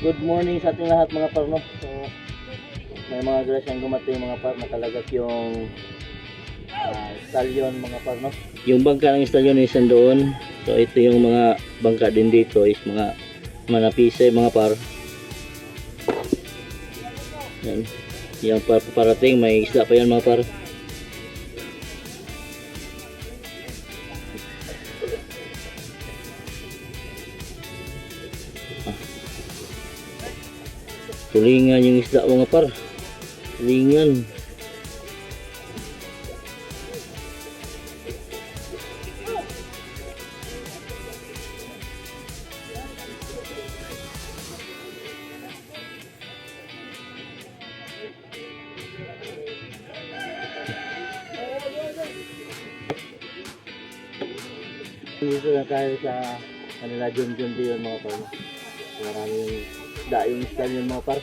Good morning sa ating lahat mga par, no? So, may mga grasyang dumating mga par, nakalagat yung stallion mga par, no? Yung bangka ng stallion is doon. So ito yung mga bangka din dito is mga manapisay mga par. Yan. Yung parating, may isda pa yan mga par. Tulingan yung isda mga par. Tulingan. Dito na tayo sa kanila John Dion mga par. Maraming isda yung stallion mga par.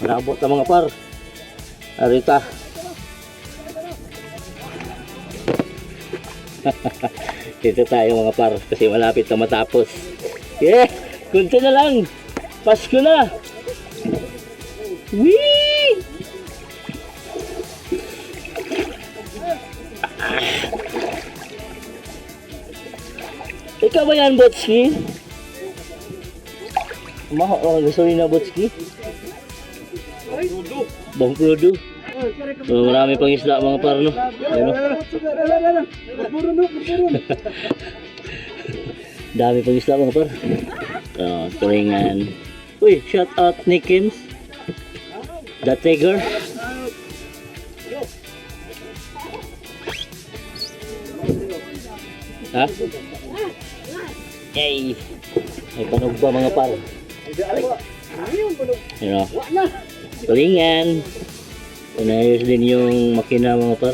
Nabot na mga par. Arita. Dito tayo mga par kasi malapit na matapos. Yeah, kunti na lang. Pasko na. Wee! Ikaw ba yan, Botski? Gusto rin na Botski? Bangkrudo. So, marami pang isda mga par, no? Ayun, no? Dami pang isda mga par. Tulingan. Uy, shout out Nickens. The Tiger. Ha? Yay! May panog ba mga par? Ayun, no? Tulingan. Inayos din yung makina mga par.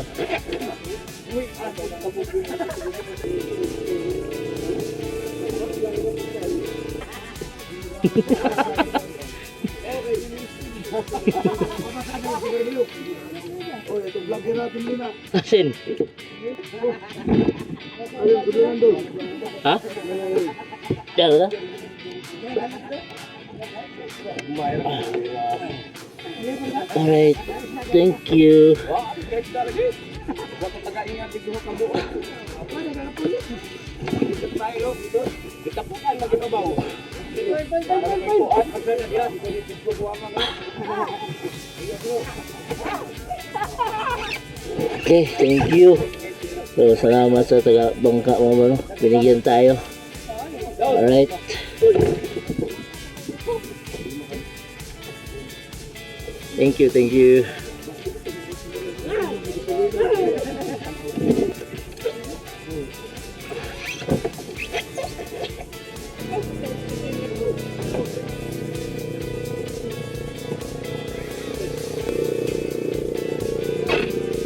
Asin? Ha? Diyan na? Alright, thank you. Okay, thank you. So, salamat sa taga-bangka mga bano. Binigyan tayo. Alright. Thank you, thank you.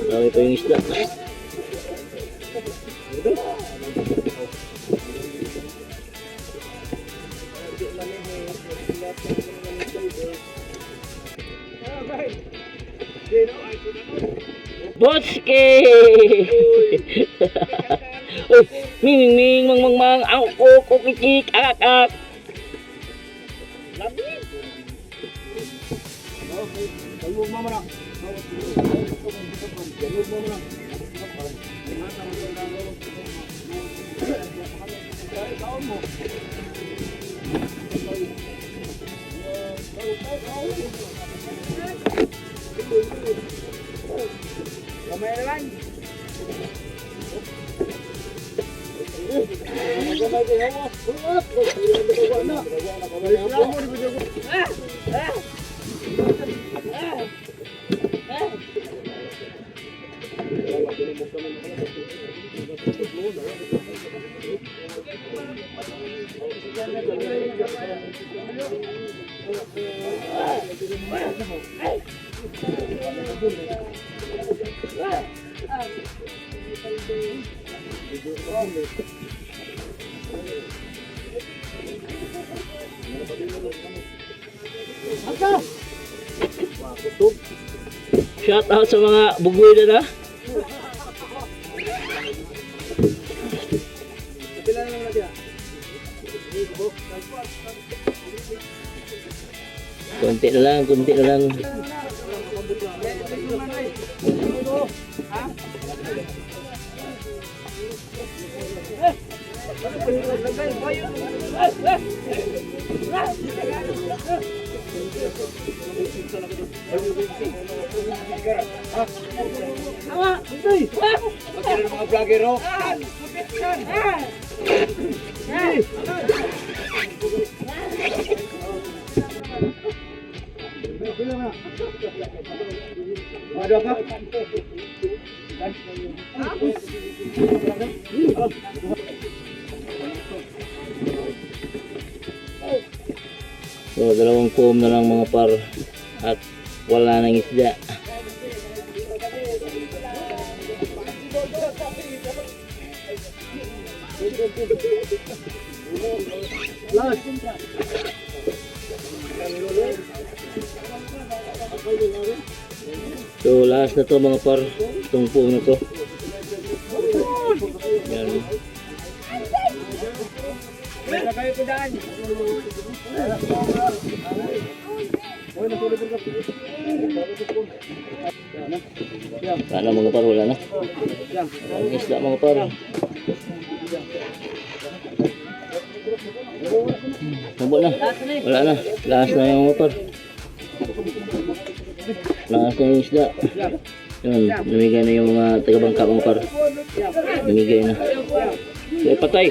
Marami pa yung isda. Botski! Uy, ming ming mang mang mang ang kukikik ak ak. Shout out sa mga bugoy na. Kunti na lang, kunti na lang. Mga vlogger ho. Ada apa? So, dalawang foam na lang mga par at wala nang isda. So, last na to mga par, itong foam na to. Yan. Kayo ko daan. Sana mga par, wala na. Ang isda mga par. Nabot na. Wala na. Last na yung mga par. Last na yung isda. Yun, namigay na yung mga taga-bangka mga par. Namigay na. Ay, patay.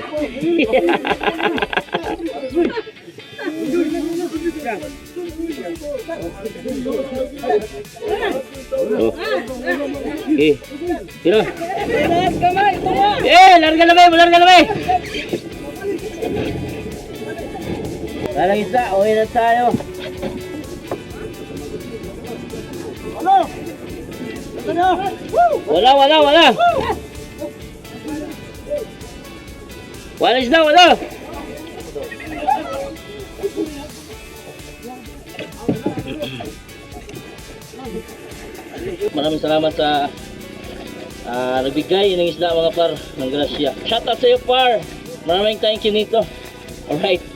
Oh. Eh, tira. Larga na ba? Larga na ba? Walang isa, uwi na tayo. Wala. Wala isda, wala. Maraming salamat sa nagbigay ng isda mga par ng grasya. Shout out sa iyo par. Maraming thank you nito. Alright.